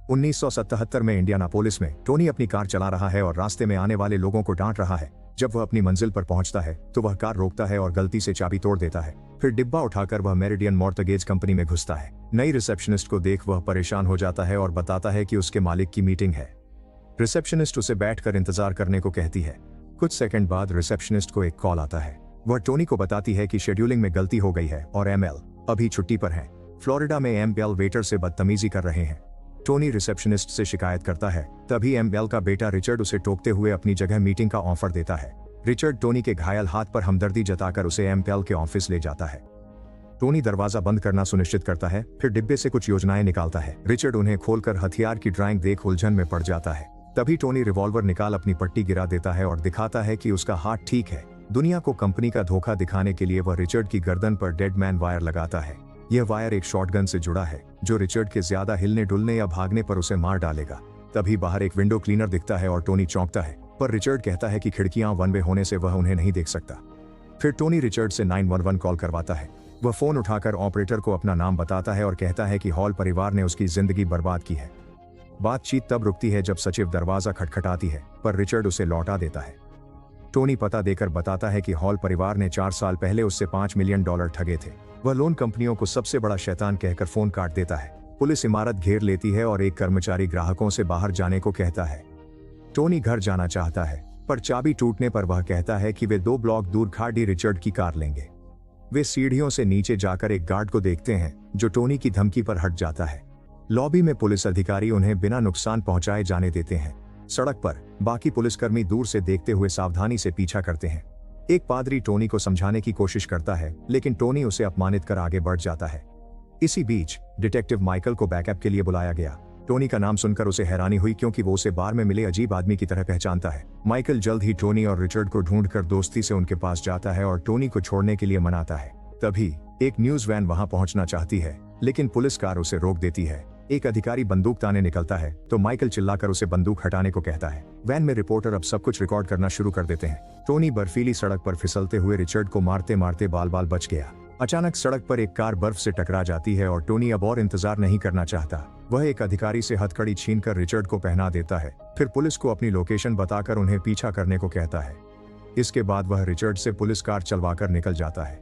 1977 में इंडियानापोलिस में टोनी अपनी कार चला रहा है और रास्ते में आने वाले लोगों को डांट रहा है। जब वह अपनी मंजिल पर पहुंचता है तो वह कार रोकता है और गलती से चाबी तोड़ देता है। फिर डिब्बा उठाकर वह मेरिडियन मॉर्टगेज कंपनी में घुसता है। नई रिसेप्शनिस्ट को देख वह परेशान हो जाता है और बताता है कि उसके मालिक की मीटिंग है। रिसेप्शनिस्ट उसे बैठकर इंतजार करने को कहती है। कुछ सेकंड बाद रिसेप्शनिस्ट को एक कॉल आता है। वह टोनी को बताती है कि शेड्यूलिंग में गलती हो गई है और एमएल अभी छुट्टी पर है। फ्लोरिडा में एमएल वेटर से बदतमीजी कर रहे हैं। टोनी रिसेप्शनिस्ट से शिकायत करता है। तभी एमएल का बेटा रिचर्ड उसे टोकते हुए अपनी जगह मीटिंग का ऑफर देता है। रिचर्ड टोनी के घायल हाथ पर हमदर्दी जताकर उसे एमएल के ऑफिस ले जाता है। टोनी दरवाजा बंद करना सुनिश्चित करता है, फिर डिब्बे से कुछ योजनाएं निकालता है। रिचर्ड उन्हें खोलकर हथियार की ड्राइंग देख उलझन में पड़ जाता है। तभी टोनी रिवॉल्वर निकाल अपनी पट्टी गिरा देता है और दिखाता है कि उसका हाथ ठीक है। दुनिया को कंपनी का धोखा दिखाने के लिए वह रिचर्ड की गर्दन पर डेड मैन वायर लगाता है। यह वायर एक शॉटगन से जुड़ा है जो रिचर्ड के ज्यादा हिलने डुलने या भागने पर उसे मार डालेगा। तभी बाहर एक विंडो क्लीनर दिखता है और टोनी चौंकता है, पर रिचर्ड कहता है कि खिड़कियां वन वे होने से वह उन्हें नहीं देख सकता। फिर टोनी रिचर्ड से 911 कॉल करवाता है। वह फोन उठाकर ऑपरेटर को अपना नाम बताता है और कहता है कि हॉल परिवार ने उसकी जिंदगी बर्बाद की है। बातचीत तब रुकती है जब सचिव दरवाजा खटखटाती है, पर रिचर्ड उसे लौटा देता है। टोनी पता देकर बताता है कि हॉल परिवार ने 4 साल पहले उससे $5 मिलियन ठगे थे। वह लोन कंपनियों को सबसे बड़ा शैतान कहकर फोन काट देता है। पुलिस इमारत घेर लेती है और एक कर्मचारी ग्राहकों से बाहर जाने को कहता है। टोनी घर जाना चाहता है, पर चाबी टूटने पर वह कहता है कि वे 2 ब्लॉक दूर खाड़ी रिचर्ड की कार लेंगे। वे सीढ़ियों से नीचे जाकर एक गार्ड को देखते हैं जो टोनी की धमकी पर हट जाता है। लॉबी में पुलिस अधिकारी उन्हें बिना नुकसान पहुंचाए जाने देते हैं। सड़क पर बाकी पुलिसकर्मी दूर से देखते हुए सावधानी से पीछा करते हैं। एक पादरी टोनी को समझाने की कोशिश करता है, लेकिन टोनी उसे अपमानित कर आगे बढ़ जाता है। इसी बीच डिटेक्टिव माइकल को बैकअप के लिए बुलाया गया। टोनी का नाम सुनकर उसे हैरानी हुई क्योंकि वो उसे बार में मिले अजीब आदमी की तरह पहचानता है। माइकल जल्द ही टोनी और रिचर्ड को ढूंढकर दोस्ती से उनके पास जाता है और टोनी को छोड़ने के लिए मनाता है। तभी एक न्यूज वैन वहां पहुंचना चाहती है, लेकिन पुलिस कार उसे रोक देती है। एक अधिकारी बंदूक ताने निकलता है तो माइकल चिल्लाकर उसे बंदूक हटाने को कहता है। वैन में रिपोर्टर अब सब कुछ रिकॉर्ड करना शुरू कर देते हैं। टोनी बर्फीली सड़क पर फिसलते हुए रिचर्ड को मारते मारते बाल बाल बच गया। अचानक सड़क पर एक कार बर्फ से टकरा जाती है और टोनी अब और इंतजार नहीं करना चाहता। वह एक अधिकारी से हथकड़ी छीनकर रिचर्ड को पहना देता है, फिर पुलिस को अपनी लोकेशन बताकर उन्हें पीछा करने को कहता है। इसके बाद वह रिचर्ड से पुलिस कार चलवाकर निकल जाता है।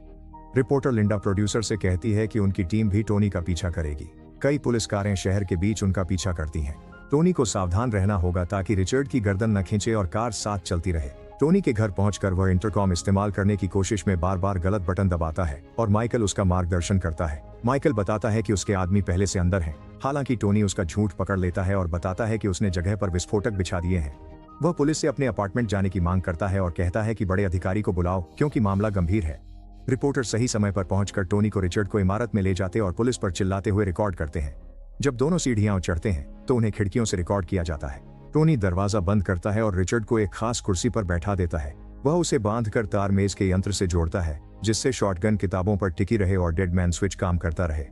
रिपोर्टर लिंडा प्रोड्यूसर से कहती है कि उनकी टीम भी टोनी का पीछा करेगी। कई पुलिस कारें शहर के बीच उनका पीछा करती हैं। टोनी को सावधान रहना होगा ताकि रिचर्ड की गर्दन न खींचे और कार साथ चलती रहे। टोनी के घर पहुंचकर वह इंटरकॉम इस्तेमाल करने की कोशिश में बार बार गलत बटन दबाता है और माइकल उसका मार्गदर्शन करता है। माइकल बताता है कि उसके आदमी पहले से अंदर हैं। हालांकि टोनी उसका झूठ पकड़ लेता है और बताता है कि उसने जगह पर विस्फोटक बिछा दिए हैं। वह पुलिस से अपने अपार्टमेंट जाने की मांग करता है और कहता है कि बड़े अधिकारी को बुलाओ क्योंकि मामला गंभीर है। रिपोर्टर सही समय पर पहुंचकर टोनी को रिचर्ड को इमारत में ले जाते और पुलिस पर चिल्लाते हुए रिकॉर्ड करते हैं। जब दोनों सीढ़ियां चढ़ते हैं तो उन्हें खिड़कियों से रिकॉर्ड किया जाता है। टोनी दरवाजा बंद करता है और रिचर्ड को एक खास कुर्सी पर बैठा देता है। वह उसे बांधकर तार मेज के यंत्र से जोड़ता है जिससे शॉटगन किताबों पर टिकी रहे और डेड मैन स्विच काम करता रहे।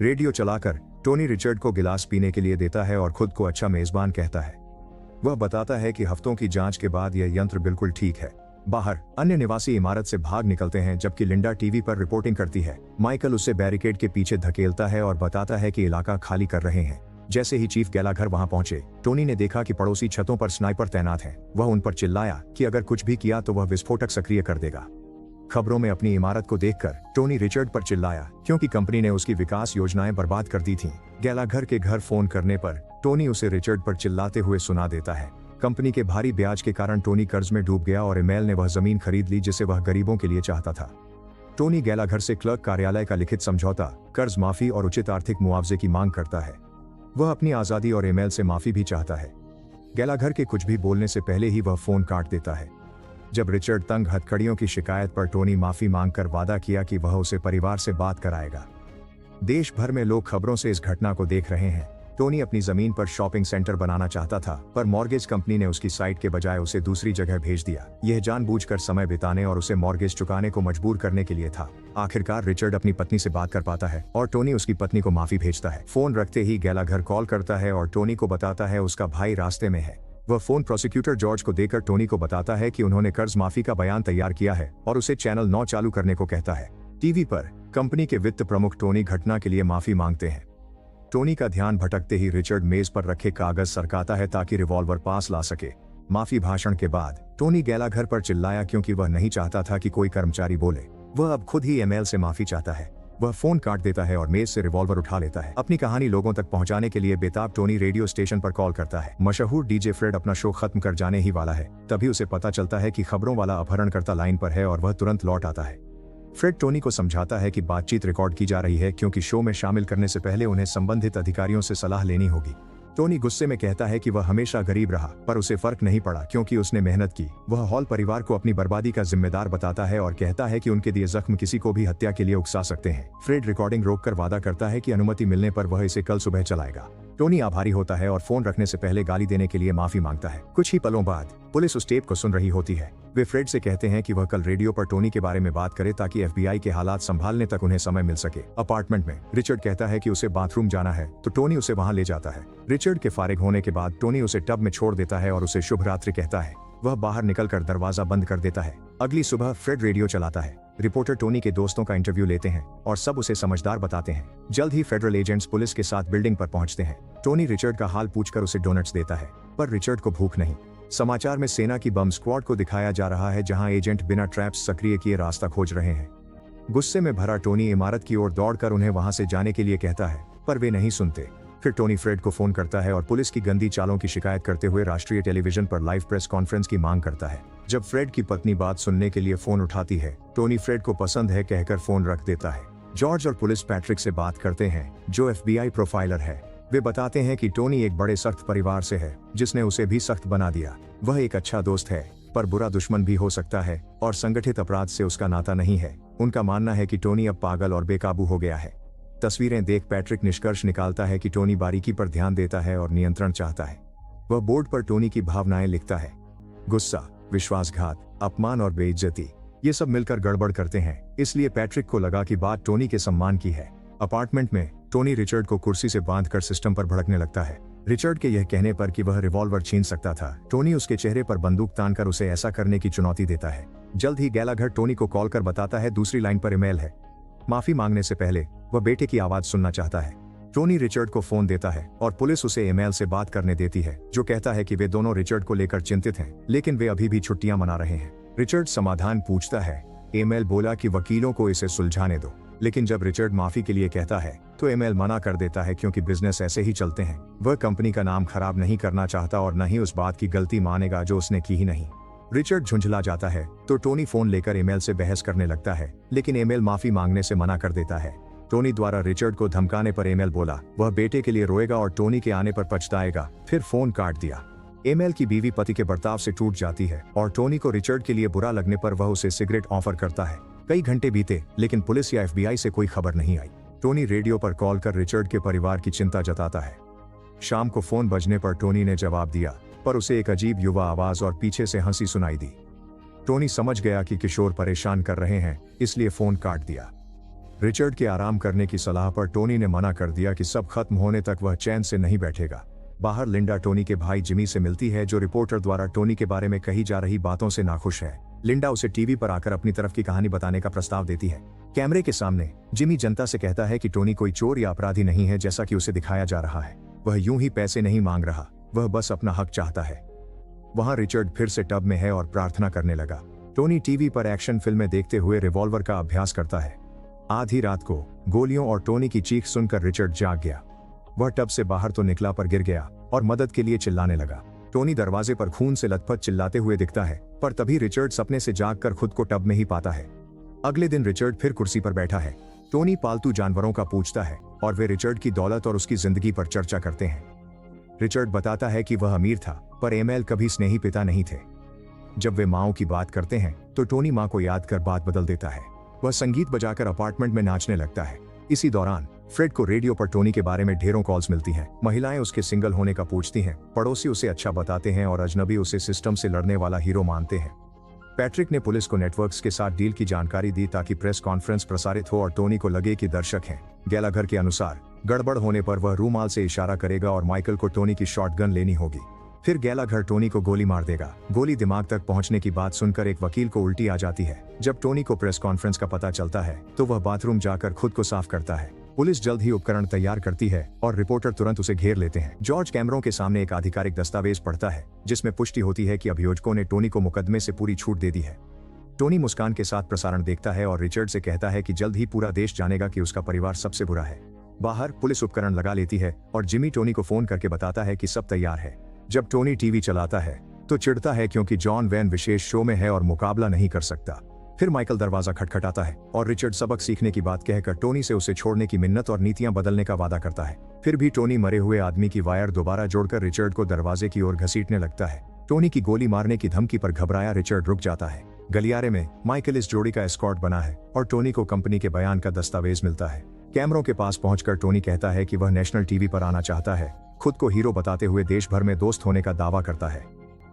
रेडियो चलाकर टोनी रिचर्ड को गिलास पीने के लिए देता है और खुद को अच्छा मेजबान कहता है। वह बताता है कि हफ्तों की जांच के बाद यह यंत्र बिल्कुल ठीक है। बाहर अन्य निवासी इमारत से भाग निकलते हैं जबकि लिंडा टीवी पर रिपोर्टिंग करती है। माइकल उसे बैरिकेड के पीछे धकेलता है और बताता है कि इलाका खाली कर रहे हैं। जैसे ही चीफ गैलाघर वहां पहुंचे, टोनी ने देखा कि पड़ोसी छतों पर स्नाइपर तैनात हैं। वह उन पर चिल्लाया कि अगर कुछ भी किया तो वह विस्फोटक सक्रिय कर देगा। खबरों में अपनी इमारत को देखकर टोनी रिचर्ड पर चिल्लाया क्योंकि कंपनी ने उसकी विकास योजनाएं बर्बाद कर दी थीं। गैलाघर के घर फोन करने पर टोनी उसे रिचर्ड पर चिल्लाते हुए सुना देता है। कंपनी के भारी ब्याज के कारण टोनी कर्ज में डूब गया और एमएल ने वह जमीन खरीद ली जिसे वह गरीबों के लिए चाहता था। टोनी गैलाघर से क्लर्क कार्यालय का लिखित समझौता, कर्ज माफी और उचित आर्थिक मुआवजे की मांग करता है। वह अपनी आजादी और एमएल से माफी भी चाहता है। गैलाघर के कुछ भी बोलने से पहले ही वह फोन काट देता है। जब रिचर्ड तंग हथकड़ियों की शिकायत पर टोनी माफी मांगकर वादा किया कि वह उसे परिवार से बात कराएगा। देश भर में लोग खबरों से इस घटना को देख रहे हैं। टोनी अपनी जमीन पर शॉपिंग सेंटर बनाना चाहता था, पर मॉर्गेज कंपनी ने उसकी साइट के बजाय उसे दूसरी जगह भेज दिया। यह जानबूझकर समय बिताने और उसे मॉर्गेज चुकाने को मजबूर करने के लिए था। आखिरकार रिचर्ड अपनी पत्नी से बात कर पाता है और टोनी उसकी पत्नी को माफी भेजता है। फोन रखते ही गैलाघर कॉल करता है और टोनी को बताता है उसका भाई रास्ते में है। वह फोन प्रोसिक्यूटर जॉर्ज को देकर टोनी को बताता है कि उन्होंने कर्ज माफी का बयान तैयार किया है और उसे चैनल 9 चालू करने को कहता है। टीवी पर कंपनी के वित्त प्रमुख टोनी घटना के लिए माफी मांगते हैं। टोनी का ध्यान भटकते ही रिचर्ड मेज पर रखे कागज सरकाता है ताकि रिवॉल्वर पास ला सके। माफी भाषण के बाद टोनी गैलाघर पर चिल्लाया क्योंकि वह नहीं चाहता था कि कोई कर्मचारी बोले। वह अब खुद ही एमएल से माफी चाहता है। वह फोन काट देता है और मेज से रिवॉल्वर उठा लेता है। अपनी कहानी लोगों तक पहुंचाने के लिए बेताब टोनी रेडियो स्टेशन पर कॉल करता है। मशहूर डीजे फ्रेड अपना शो खत्म कर जाने ही वाला है, तभी उसे पता चलता है कि खबरों वाला अपहरणकर्ता लाइन पर है और वह तुरंत लौट आता है। फ्रेड टोनी को समझाता है कि बातचीत रिकॉर्ड की जा रही है क्योंकि शो में शामिल करने से पहले उन्हें संबंधित अधिकारियों से सलाह लेनी होगी। टोनी गुस्से में कहता है कि वह हमेशा गरीब रहा, पर उसे फर्क नहीं पड़ा क्योंकि उसने मेहनत की। वह हॉल परिवार को अपनी बर्बादी का जिम्मेदार बताता है और कहता है कि उनके दिए जख्म किसी को भी हत्या के लिए उकसा सकते हैं। फ्रेड रिकॉर्डिंग रोककर वादा करता है कि अनुमति मिलने पर वह इसे कल सुबह चलाएगा। टोनी आभारी होता है और फोन रखने से पहले गाली देने के लिए माफी मांगता है। कुछ ही पलों बाद पुलिस उस टेप को सुन रही होती है। वे फ्रेड से कहते हैं कि वह कल रेडियो पर टोनी के बारे में बात करे ताकि एफबीआई के हालात संभालने तक उन्हें समय मिल सके। अपार्टमेंट में रिचर्ड कहता है कि उसे बाथरूम जाना है, तो टोनी उसे वहां ले जाता है। रिचर्ड के फारिग होने के बाद टोनी उसे टब में छोड़ देता है और उसे शुभ रात्रि कहता है। वह बाहर निकलकर दरवाजा बंद कर देता है। अगली सुबह फ्रेड रेडियो चलाता है। रिपोर्टर टोनी के दोस्तों का इंटरव्यू लेते हैं और सब उसे समझदार बताते हैं। जल्द ही फेडरल एजेंट्स पुलिस के साथ बिल्डिंग पर पहुंचते हैं। टोनी रिचर्ड का हाल पूछकर उसे डोनट्स देता है, पर रिचर्ड को भूख नहीं। समाचार में सेना की बम स्क्वाड को दिखाया जा रहा है जहां एजेंट बिना ट्रैप्स सक्रिय किए रास्ता खोज रहे हैं। गुस्से में भरा टोनी इमारत की ओर दौड़कर उन्हें वहां से जाने के लिए कहता है, पर वे नहीं सुनते। फिर टोनी फ्रेड को फोन करता है और पुलिस की गंदी चालों की शिकायत करते हुए राष्ट्रीय टेलीविजन पर लाइव प्रेस कॉन्फ्रेंस की मांग करता है। जब फ्रेड की पत्नी बात सुनने के लिए फोन उठाती है, टोनी फ्रेड को पसंद है कहकर फोन रख देता है। जॉर्ज और पुलिस पैट्रिक से बात करते हैं, जो एफबीआई प्रोफाइलर है। वे बताते हैं कि टोनी एक बड़े सख्त परिवार से है जिसने उसे भी सख्त बना दिया। वह एक अच्छा दोस्त है, पर बुरा दुश्मन भी हो सकता है और संगठित अपराध से उसका नाता नहीं है। उनका मानना है कि टोनी अब पागल और बेकाबू हो गया है। तस्वीरें देख पैट्रिक निष्कर्ष निकालता है कि टोनी बारीकी पर ध्यान देता है और नियंत्रण चाहता है। वह बोर्ड पर टोनी की भावनाएं लिखता है। गुस्सा, विश्वासघात, अपमान और बेइज्जती, ये सब मिलकर गड़बड़ करते हैं। इसलिए पैट्रिक को लगा कि बात टोनी के सम्मान की है। अपार्टमेंट में टोनी रिचर्ड को कुर्सी से बांधकर सिस्टम पर भड़कने लगता है। रिचर्ड के यह कहने पर कि वह रिवॉल्वर छीन सकता था, टोनी उसके चेहरे पर बंदूक तानकर उसे ऐसा करने की चुनौती देता है। जल्द ही गैलाघर टोनी को कॉल कर बताता है दूसरी लाइन पर ईमेल है। माफी मांगने से पहले वह बेटे की आवाज सुनना चाहता है। टोनी रिचर्ड को फोन देता है और पुलिस उसे ईमेल से बात करने देती है, जो कहता है कि वे दोनों रिचर्ड को लेकर चिंतित हैं, लेकिन वे अभी भी छुट्टियां मना रहे हैं। रिचर्ड समाधान पूछता है। ईमेल बोला कि वकीलों को इसे सुलझाने दो, लेकिन जब रिचर्ड माफी के लिए कहता है तो ईमेल मना कर देता है क्योंकि बिजनेस ऐसे ही चलते हैं। वह कंपनी का नाम खराब नहीं करना चाहता और न ही उस बात की गलती मानेगा जो उसने की ही नहीं। रिचर्ड झुंझला जाता है तो टोनी फोन लेकर ईमेल से बहस करने लगता है, लेकिन ईमेल माफी मांगने से मना कर देता है। टोनी द्वारा रिचर्ड को धमकाने पर ईमेल बोला वह बेटे के लिए रोएगा और टोनी के आने पर पछताएगा। फिर फोन काट दिया। ईमेल की बीवी पति के बर्ताव से टूट जाती है और टोनी को रिचर्ड के लिए बुरा लगने पर वह उसे सिगरेट ऑफर करता है। कई घंटे बीते, लेकिन पुलिस या एफबीआई से कोई खबर नहीं आई। टोनी रेडियो पर कॉल कर रिचर्ड के परिवार की चिंता जताता है। शाम को फोन बजने पर टोनी ने जवाब दिया, पर उसे एक अजीब युवा आवाज और पीछे से हंसी सुनाई दी। टोनी समझ गया कि किशोर परेशान कर रहे हैं, इसलिए फोन काट दिया। रिचर्ड के आराम करने की सलाह पर टोनी ने मना कर दिया कि सब खत्म होने तक वह चैन से नहीं बैठेगा। बाहर लिंडा टोनी के भाई जिमी से मिलती है, जो रिपोर्टर द्वारा टोनी के बारे में कही जा रही बातों से नाखुश है। लिंडा उसे टीवी पर आकर अपनी तरफ की कहानी बताने का प्रस्ताव देती है। कैमरे के सामने जिमी जनता से कहता है कि टोनी कोई चोर या अपराधी नहीं है जैसा कि उसे दिखाया जा रहा है। वह यूं ही पैसे नहीं मांग रहा, वह बस अपना हक चाहता है। वहां रिचर्ड फिर से टब में है और प्रार्थना करने लगा। टोनी टीवी पर एक्शन फिल्में देखते हुए रिवॉल्वर का अभ्यास करता है। आधी रात को गोलियों और टोनी की चीख सुनकर रिचर्ड जाग गया। वह टब से बाहर तो निकला पर गिर गया और मदद के लिए चिल्लाने लगा। टोनी दरवाजे पर खून से लथपथ चिल्लाते हुए दिखता है, पर तभी रिचर्ड सपने से जागकर खुद को टब में ही पाता है। अगले दिन रिचर्ड फिर कुर्सी पर बैठा है। टोनी पालतू जानवरों का पूछता है और वे रिचर्ड की दौलत और उसकी जिंदगी पर चर्चा करते हैं। रिचर्ड बताता है कि वह अमीर था, पर एमएल कभी स्नेही पिता नहीं थे। जब वे माओ की बात करते हैं तो टोनी मां को याद कर बात बदल देता है। वह संगीत बजाकर अपार्टमेंट में नाचने लगता है। इसी दौरान फ्रेड को रेडियो पर टोनी के बारे में ढेरों कॉल्स मिलती हैं। महिलाएं उसके सिंगल होने का पूछती हैं, पड़ोसी उसे अच्छा बताते हैं और अजनबी उसे सिस्टम से लड़ने वाला हीरो मानते हैं। पैट्रिक ने पुलिस को नेटवर्क्स के साथ डील की जानकारी दी ताकि प्रेस कॉन्फ्रेंस प्रसारित हो और टोनी को लगे कि दर्शक हैं। गैलाघर के अनुसार गड़बड़ होने पर वह रूमाल से इशारा करेगा और माइकल को टोनी की शॉटगन लेनी होगी। फिर गैलाघर टोनी को गोली मार देगा। गोली दिमाग तक पहुंचने की बात सुनकर एक वकील को उल्टी आ जाती है। जब टोनी को प्रेस कॉन्फ्रेंस का पता चलता है तो वह बाथरूम जाकर खुद को साफ करता है। पुलिस जल्द ही उपकरण तैयार करती है और रिपोर्टर तुरंत उसे घेर लेते हैं। जॉर्ज कैमरों के सामने एक आधिकारिक दस्तावेज पढ़ता है जिसमें पुष्टि होती है कि अभियोजकों ने टोनी को मुकदमे से पूरी छूट दे दी है। टोनी मुस्कान के साथ प्रसारण देखता है और रिचर्ड से कहता है कि जल्द ही पूरा देश जानेगा कि उसका परिवार सबसे बुरा है। बाहर पुलिस उपकरण लगा लेती है और जिमी टोनी को फोन करके बताता है कि सब तैयार है। जब टोनी टीवी चलाता है तो चिढ़ता है क्योंकि जॉन वैन विशेष शो में है और मुकाबला नहीं कर सकता। फिर माइकल दरवाजा खटखटाता है और रिचर्ड सबक सीखने की बात कहकर टोनी से उसे छोड़ने की मिन्नत और नीतियां बदलने का वादा करता है। फिर भी टोनी मरे हुए आदमी की वायर दोबारा जोड़कर रिचर्ड को दरवाजे की ओर घसीटने लगता है। टोनी की गोली मारने की धमकी पर घबराया रिचर्ड रुक जाता है। गलियारे में माइकल इस जोड़ी का एस्कॉर्ट बना है और टोनी को कंपनी के बयान का दस्तावेज मिलता है। कैमरों के पास पहुंचकर टोनी कहता है कि वह नेशनल टीवी पर आना चाहता है। खुद को हीरो बताते हुए देश भर में दोस्त होने का दावा करता है।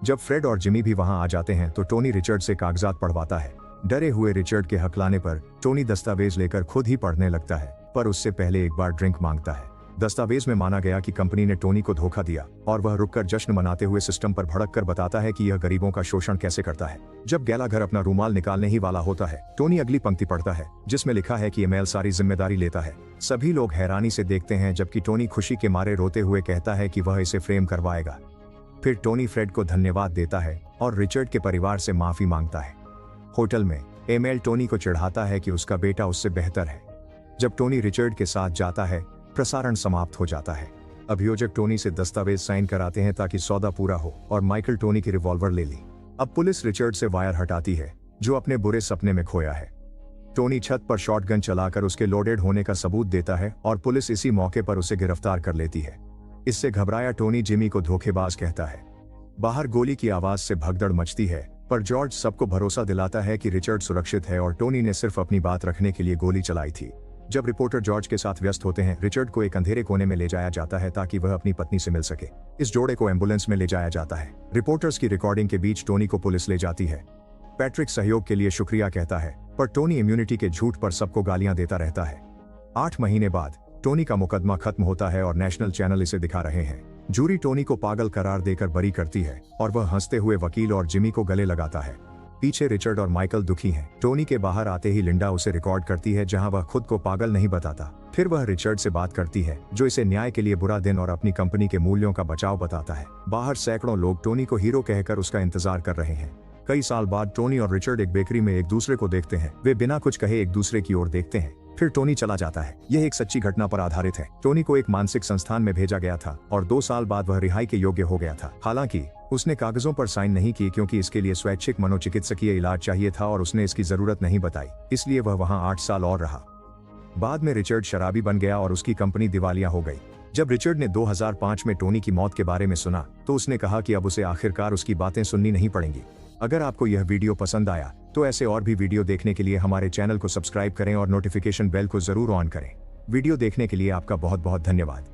जब फ्रेड और जिमी भी वहां आ जाते हैं तो टोनी रिचर्ड से कागजात पढ़वाता है। डरे हुए रिचर्ड के हकलाने पर टोनी दस्तावेज लेकर खुद ही पढ़ने लगता है, पर उससे पहले एक बार ड्रिंक मांगता है। दस्तावेज में माना गया कि कंपनी ने टोनी को धोखा दिया और वह रुककर जश्न मनाते हुए सिस्टम पर भड़क कर बताता है कि यह गरीबों का शोषण कैसे करता है। जब गैलाघर अपना रूमाल निकालने ही वाला होता है, टोनी अगली पंक्ति पढ़ता है जिसमें लिखा है कि ईमेल सारी जिम्मेदारी लेता है। सभी लोग हैरानी से देखते हैं जबकि टोनी खुशी के मारे रोते हुए कहता है कि वह इसे फ्रेम करवाएगा। फिर टोनी फ्रेड को धन्यवाद देता है और रिचर्ड के परिवार से माफी मांगता है। होटल में एमेल टोनी को चिढ़ाता है कि उसका बेटा उससे बेहतर है। जब टोनी रिचर्ड के साथ जाता है, प्रसारण समाप्त हो जाता है। अभियोजक टोनी से दस्तावेज साइन कराते हैं ताकि सौदा पूरा हो और माइकल टोनी की रिवॉल्वर ले ली। अब पुलिस रिचर्ड से वायर हटाती है जो अपने बुरे सपने में खोया है। टोनी छत पर शॉटगन चलाकर उसके लोडेड होने का सबूत देता है और पुलिस इसी मौके पर उसे गिरफ्तार कर लेती है। इससे घबराया टोनी जिमी को धोखेबाज कहता है। बाहर गोली की आवाज से भगदड़ मचती है, पर जॉर्ज सबको भरोसा दिलाता है कि रिचर्ड सुरक्षित है और टोनी ने सिर्फ अपनी बात रखने के लिए गोली चलाई थी। जब रिपोर्टर जॉर्ज के साथ व्यस्त होते हैं, रिचर्ड को एक अंधेरे कोने में ले जाया जाता है ताकि वह अपनी पत्नी से मिल सके। इस जोड़े को एम्बुलेंस में ले जाया जाता है। रिपोर्टर्स की रिकॉर्डिंग के बीच टोनी को पुलिस ले जाती है। पैट्रिक सहयोग के लिए शुक्रिया कहता है, पर टोनी इम्यूनिटी के झूठ पर सबको गालियां देता रहता है। 8 महीने बाद टोनी का मुकदमा खत्म होता है और नेशनल चैनल इसे दिखा रहे हैं। जूरी टोनी को पागल करार देकर बरी करती है और वह हंसते हुए वकील और जिमी को गले लगाता है। पीछे रिचर्ड और माइकल दुखी हैं। टोनी के बाहर आते ही लिंडा उसे रिकॉर्ड करती है जहां वह खुद को पागल नहीं बताता। फिर वह रिचर्ड से बात करती है जो इसे न्याय के लिए बुरा दिन और अपनी कंपनी के मूल्यों का बचाव बताता है। बाहर सैकड़ों लोग टोनी को हीरो कहकर उसका इंतजार कर रहे हैं। कई साल बाद टोनी और रिचर्ड एक बेकरी में एक दूसरे को देखते हैं। वे बिना कुछ कहे एक दूसरे की ओर देखते हैं। फिर टोनी चला जाता है। यह एक सच्ची घटना पर आधारित है। टोनी को एक मानसिक संस्थान में भेजा गया था और 2 साल बाद वह रिहाई के योग्य हो गया था। हालांकि उसने कागजों पर साइन नहीं किए क्योंकि इसके लिए स्वैच्छिक मनोचिकित्सकीय इलाज चाहिए था और उसने इसकी जरूरत नहीं बताई, इसलिए वह वहां 8 साल और रहा। बाद में रिचर्ड शराबी बन गया और उसकी कंपनी दिवालिया हो गई। जब रिचर्ड ने 2005 में टोनी की मौत के बारे में सुना तो उसने कहा कि अब उसे आखिरकार उसकी बातें सुननी नहीं पड़ेंगी। अगर आपको यह वीडियो पसंद आया तो ऐसे और भी वीडियो देखने के लिए हमारे चैनल को सब्सक्राइब करें और नोटिफिकेशन बेल को जरूर ऑन करें। वीडियो देखने के लिए आपका बहुत बहुत धन्यवाद।